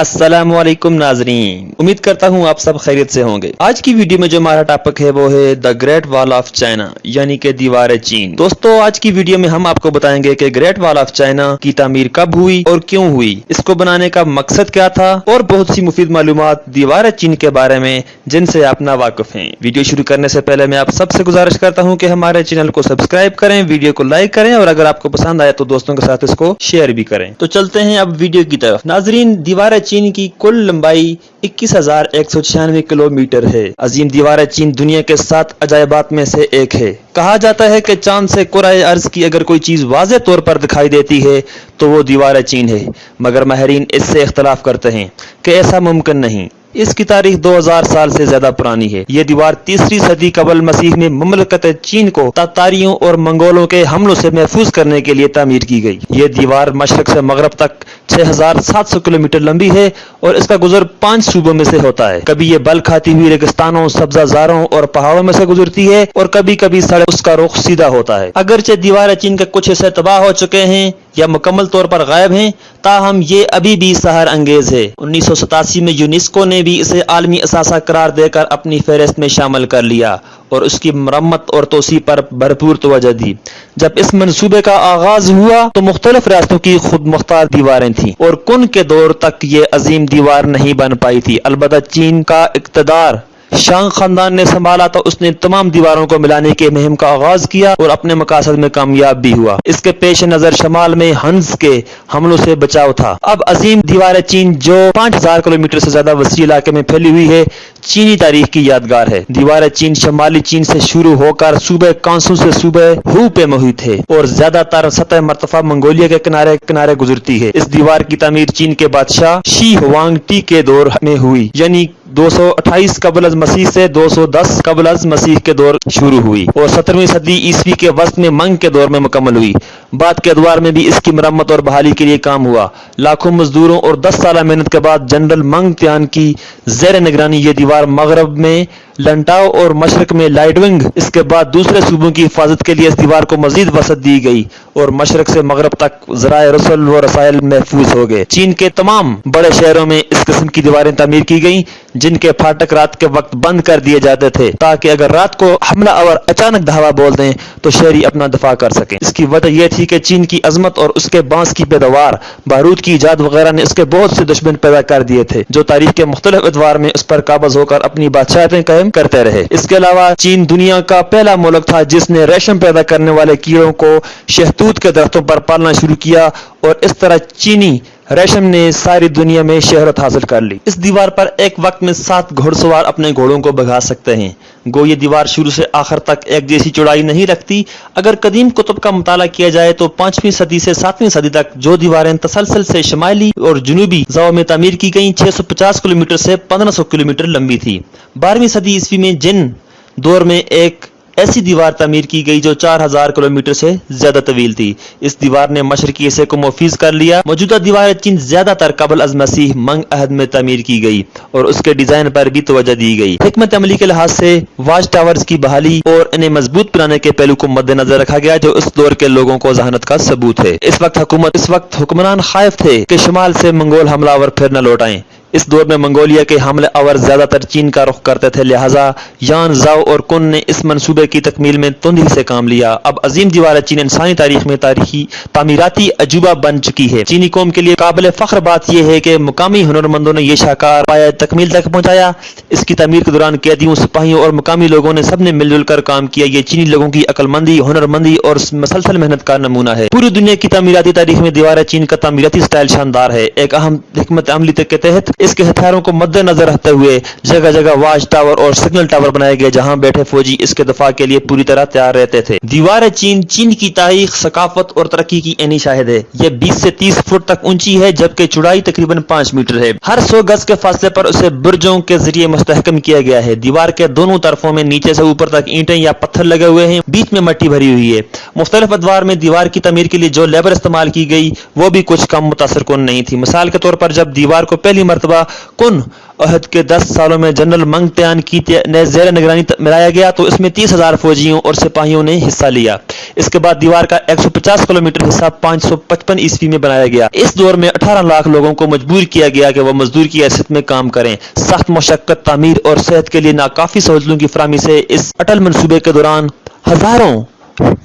अस्सलाम वालेकुम नाजरीन, उम्मीद करता हूँ आप सब खैरियत से होंगे। आज की वीडियो में जो हमारा टॉपिक है वो है the great wall of China यानी कि दीवार चीन। दोस्तों, आज की वीडियो में हम आपको बताएंगे कि ग्रेट वॉल ऑफ चाइना की तामीर कब हुई और क्यों हुई, इसको बनाने का मकसद क्या था और बहुत सी मुफीद मालूमात दीवार चीन के बारे में जिनसे आप ना वाकिफ हैं। वीडियो शुरू करने से पहले मैं आप सबसे गुजारिश करता हूँ कि हमारे चैनल को सब्सक्राइब करें, वीडियो को लाइक करें और अगर आपको पसंद आए तो दोस्तों के साथ इसको शेयर भी करें। तो चलते हैं अब वीडियो की तरफ। नाजरीन, दीवार चीन की कुल लंबाई 21,196 किलोमीटर है। अजीम दीवार चीन दुनिया के 7 अजायबात में से एक है। कहा जाता है कि चांद से कुराए अर्ज की अगर कोई चीज वाज़े तौर पर दिखाई देती है तो वो दीवार चीन है, मगर माहिरीन इससे इख्तलाफ करते हैं कि ऐसा मुमकिन नहीं। इसकी तारीख 2000 साल से ज्यादा पुरानी है। ये दीवार 3री सदी कबल मसीह में मुमलकत चीन को तातारियों और मंगोलों के हमलों से महफूज करने के लिए तामीर की गई। ये दीवार मशरक से मगरब तक 6700 किलोमीटर लंबी है और इसका गुजर 5 सूबों में से होता है। कभी ये बल खाती हुई रेगिस्तानों, सब्जाजारों और पहाड़ों में से गुजरती है और कभी कभी सड़क उसका रुख सीधा होता है। अगरचे दीवार चीन के कुछ हिस्से तबाह हो चुके हैं या मुकम्मल तौर पर गायब हैं, ताहम ये अभी भी सहर अंगेज है। 1987 में यूनेस्को ने भी इसे आलमी असासा करार देकर अपनी फहरिस्त में शामिल कर लिया और उसकी मरम्मत और तोसी पर भरपूर तवज्जो दी। जब इस मंसूबे का आगाज हुआ तो मुख्तलिफ रियासतों की खुद मुख्तार दीवारें थीं और कुन के दौर तक ये अजीम दीवार नहीं बन पाई थी। अलबत्ता चीन का इक़्तिदार शांग खानदान ने संभाला तो उसने तमाम दीवारों को मिलाने के मुहिम का आगाज किया और अपने मकासद में कामयाब भी हुआ। इसके पेश नजर शमाल में हंस के हमलों से बचाव था। अब अजीम दीवार चीन जो 5000 किलोमीटर से ज्यादा वसी इलाके में फैली हुई है, चीनी तारीख की यादगार है। दीवार चीन शमाली चीन से शुरू होकर सूबे कांसू से सूबे हू पे मुहित है और ज्यादातर सतह मरतफा मंगोलिया के किनारे किनारे गुजरती है। इस दीवार की तामीर चीन के बादशाह शी हुआंगटी के दौर में हुई, यानी 228 कबल अज़ मसीह से 210 कबल अज़ मसीह के दौर शुरू हुई और 17वीं सदी ईस्वी के वस्त में मंग के दौर में मुकम्मल हुई। बाद के अदवार में भी इसकी मरम्मत और बहाली के लिए काम हुआ। लाखों मजदूरों और 10 साल मेहनत के बाद जनरल मंग त्यान की ज़ेर निगरानी ये दीवार मगरब में लंटाओ और मशरक में लाइडविंग, इसके बाद दूसरे सूबों की हिफाजत के लिए इस दीवार को मजीद वसत दी गई और मशरक से मगरब तक ज़राए रसूल व रसायल महफूज हो गए। चीन के तमाम बड़े शहरों में इस किस्म की दीवारें तामीर की गई जिनके फाटक रात के वक्त बंद कर दिए जाते थे ताकि अगर रात को हमला और अचानक धावा बोल दें तो शहरी अपना दफा कर सकें। इसकी वजह यह थी कि चीन की अजमत और उसके बांस की पैदावार, बारूद की इजाद वगैरह ने इसके बहुत से दुश्मन पैदा कर दिए थे जो तारीख के मुख्तलिफ अदवार में उस पर काबज होकर अपनी बादशाहतें कायम करते रहे। इसके अलावा चीन दुनिया का पहला मुल्क था जिसने रेशम पैदा करने वाले कीड़ों को शहतूत के दरख्तों पर पालना शुरू किया और इस तरह चीनी रेशम ने सारी दुनिया में शहरत हासिल कर ली। इस दीवार पर एक वक्त में 7 घुड़सवार अपने घोड़ों को भगा सकते हैं। गो ये दीवार शुरू से आखिर तक एक जैसी चौड़ाई नहीं रखती। अगर कदीम कुतुब का मुताला किया जाए तो 5वीं सदी से 7वीं सदी तक जो दीवारें तसलसल से शमाली और जुनूबी ज़ाओं में तामीर की गई 650 किलोमीटर से 1500 किलोमीटर लंबी थी। 12वीं सदी ईस्वी में जिन दौर में एक ऐसी दीवार तामीर की गई जो 4000 किलोमीटर से ज्यादा तवील थी। इस दीवार ने मशरकी हिस्से को मुफीज कर लिया। मौजूदा दीवार चीन ज्यादातर कबल अज़ मसीह मंग अहद में तामीर की गई और उसके डिजाइन पर भी तवज्जो दी गई। हिकमत अमली के लिहाज से वाच टावर्स की बहाली और इन्हें मजबूत बनाने के पहलू को मद्देनजर रखा गया जो इस दौर के लोगों को जहानत का सबूत है। इस वक्त हुक्मरान खाइफ थे कि शुमाल से मंगोल हमलावर फिर न लौट आए। इस दौर में मंगोलिया के हमले आवर ज्यादातर चीन का रुख करते थे, लिहाजा यान जाओ और कुन ने इस मंसूबे की तकमील में तुंदी से काम लिया। अब अजीम दीवार चीन इंसानी तारीख में तारीखी तामीराती अजूबा बन चुकी है। चीनी कौम के लिए काबिल फख्र बात यह है कि मुकामी हुनरमंदों ने यह शाहकार पाया तकमील तक पहुंचाया। इसकी तमीर के दौरान कैदियों, सिपाहियों और मुकामी लोगों ने सबने मिलजुल कर काम किया। ये चीनी लोगों की अक्लमंदी, हुनरमंदी और मसलसल मेहनत का नमूना है। पूरी दुनिया की तामीराती तारीख में दीवार चीन का तामीराती स्टाइल शानदार है। एक अहम हिकमत अमली के तहत इसके हथियारों को मद्देनजर रखते हुए जगह जगह वाच टावर और सिग्नल टावर बनाए गए जहां बैठे फौजी इसके दफा के लिए पूरी तरह तैयार रहते थे। दीवार चीन की तारीख, सकाफत और तरक्की की ऐनी शाहिद है। यह 20 से 30 फुट तक ऊंची है जबकि चौड़ाई तकरीबन 5 मीटर है। हर 100 गज के फासले पर उसे बुर्जों के जरिए मुस्तहकम किया गया है। दीवार के दोनों तरफों में नीचे से ऊपर तक ईंटें या पत्थर लगे हुए हैं, बीच में मट्टी भरी हुई है। मुख्तलिफ अदवार में दीवार की तमीर के लिए जो लेबर इस्तेमाल की गई वो भी कुछ कम मुतासर कुन नहीं थी। मिसाल के तौर पर जब दीवार को पहली मरतबा मरतबा कुन अहद के 10 सालों में जनरल मंग त्यान की ने ज़ेर निगरानी मिलाया गया तो इसमें 30,000 फौजियों और सिपाहियों ने हिस्सा लिया। इसके बाद दीवार का 150 किलोमीटर हिस्सा 555 ईस्वी में बनाया गया। इस दौर में 18 लाख लोगों को मजबूर किया गया कि वह मजदूर की हैसियत में काम करें। सख्त मशक्कत, तामीर और सेहत के लिए नाकाफी सहूलतों की फराहमी से इस अटल मंसूबे के दौरान हजारों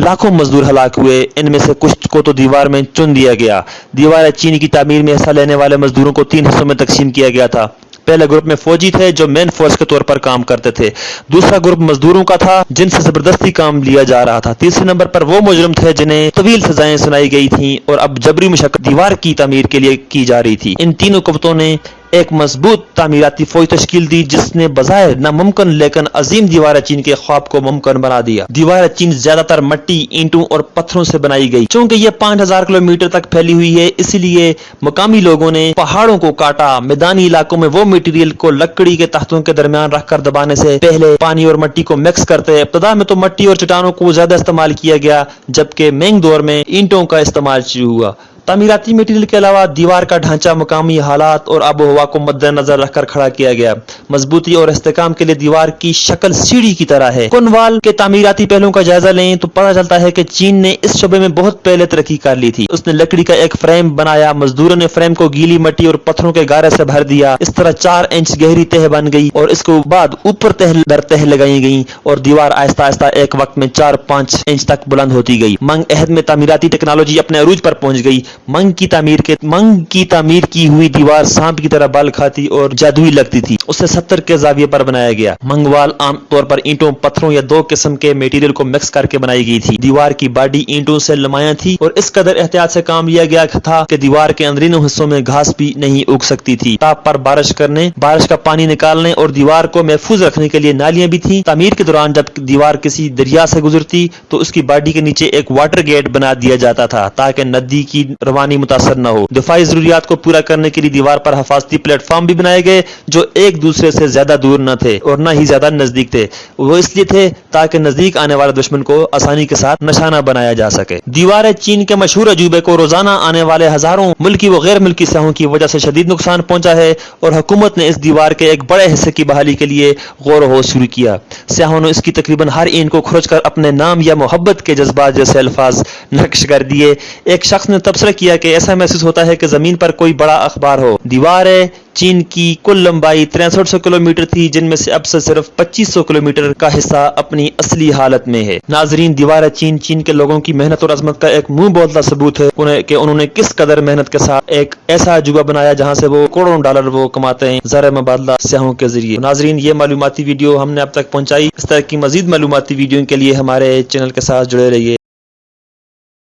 लाखों मजदूर हलाक हुए। इनमें से कुछ को तो दीवार में चुन दिया गया। दीवार चीन की तामीर में हिस्सा लेने वाले मजदूरों को 3 हिस्सों में तकसीम किया गया था। पहले ग्रुप में फौजी थे जो मेन फोर्स के तौर पर काम करते थे। दूसरा ग्रुप मजदूरों का था जिनसे जबरदस्ती काम लिया जा रहा था। तीसरे नंबर पर वो मुजरिम थे जिन्हें तवील सजाएं सुनाई गई थीं और अब जबरी मशक्कत दीवार की तामीर के लिए की जा रही थी। इन तीनों कुव्वतों ने एक मजबूत तामीराती फौज तश्कील दी जिसने बजाय नामुमकिन लेकिन अजीम दीवार चीन के ख्वाब को मुमकिन बना दिया। दीवार चीन ज्यादातर मिट्टी, ईंटों और पत्थरों से बनाई गई। चूंकि यह 5000 किलोमीटर तक फैली हुई है, इसलिए मकामी लोगों ने पहाड़ों को काटा। मैदानी इलाकों में वो मटेरियल को लकड़ी के तख्तों के दरमियान रखकर दबाने से पहले पानी और मिट्टी को मिक्स करते। इब्तिदा में तो मिट्टी और चट्टानों को ज्यादा इस्तेमाल किया गया, जबकि मिंग दौर में ईंटों का इस्तेमाल शुरू हुआ। तामीराती मटेरियल के अलावा दीवार का ढांचा मकामी हालात और आबो हवा को मद्देनजर रखकर खड़ा किया गया। मजबूती और इस्तेकाम के लिए दीवार की शक्ल सीढ़ी की तरह है। कुनवाल के तामीराती पहलुओं का जायजा लें तो पता चलता है कि चीन ने इस शोबे में बहुत पहले तरक्की कर ली थी। उसने लकड़ी का एक फ्रेम बनाया। मजदूरों ने फ्रेम को गीली मिट्टी और पत्थरों के गारे से भर दिया। इस तरह 4 इंच गहरी तह बन गई और इसके बाद ऊपर तह दर तह लगाई गई और दीवार आहिस्ता आहिस्ता एक वक्त में 4-5 इंच तक बुलंद होती गई। मंग अहद में तामीराती टेक्नोलॉजी अपने अरूज पर पहुंच गई। मंग की तामीर की हुई दीवार सांप की तरह बल खाती और जादुई लगती थी। उसे 70 के जाविये पर बनाया गया। मंगवाल आम तौर पर ईंटों, पत्थरों या 2 किस्म के मटेरियल को मिक्स करके बनाई गई थी। दीवार की बॉडी ईंटों से लमाया थी और इस कदर एहतियात से काम लिया गया था कि दीवार के अंदरूनी हिस्सों में घास भी नहीं उग सकती थी। ताप पर बारिश करने, बारिश का पानी निकालने और दीवार को महफूज रखने के लिए नालियां भी थी। तामीर के दौरान जब दीवार किसी दरिया से गुजरती तो उसकी बॉडी के नीचे एक वाटर गेट बना दिया जाता था ताकि नदी की रवानी मुतासर न हो। दिफाई जरूरियात को पूरा करने के लिए दीवार पर हिफाजती प्लेटफॉर्म भी बनाए गए जो एक दूसरे से ज्यादा दूर न थे और न ही ज्यादा नजदीक थे। वो इसलिए थे ताकि नजदीक आने वाले दुश्मन को आसानी के साथ निशाना बनाया जा सके। दीवार चीन के मशहूर अजूबे को रोजाना आने वाले हजारों मुल्की व गैर मुल्की सयाहों की वजह से शदीद नुकसान पहुंचा है और हुकूमत ने इस दीवार के एक बड़े हिस्से की बहाली के लिए गौर व होश शुरू किया। सयाहों ने इसकी तकरीबन हर ईंट को खुरच कर अपने नाम या मोहब्बत के जज्बात जैसे अल्फाज नक्श कर दिए। एक शख्स ने तबसरा किया कि ऐसा महसूस होता है कि जमीन पर कोई बड़ा अखबार हो। दीवार चीन की कुल लंबाई 6300 किलोमीटर थी, जिनमें से अब से सिर्फ 2500 किलोमीटर का हिस्सा अपनी असली हालत में है। नाजरीन, दीवार चीन के लोगों की मेहनत और अजमत का एक मुंह बोलता सबूत है कि उन्होंने किस कदर मेहनत के साथ एक ऐसा अजूबा बनाया जहां से वो करोड़ों डॉलर वो कमाते हैं ज़र मुबादला सयाहों के जरिए। नाजरीन, ये मालूमाती वीडियो हमने अब तक पहुंचाई। इस तरह की मजीद मालूमाती वीडियो के लिए हमारे चैनल के साथ जुड़े रहिए।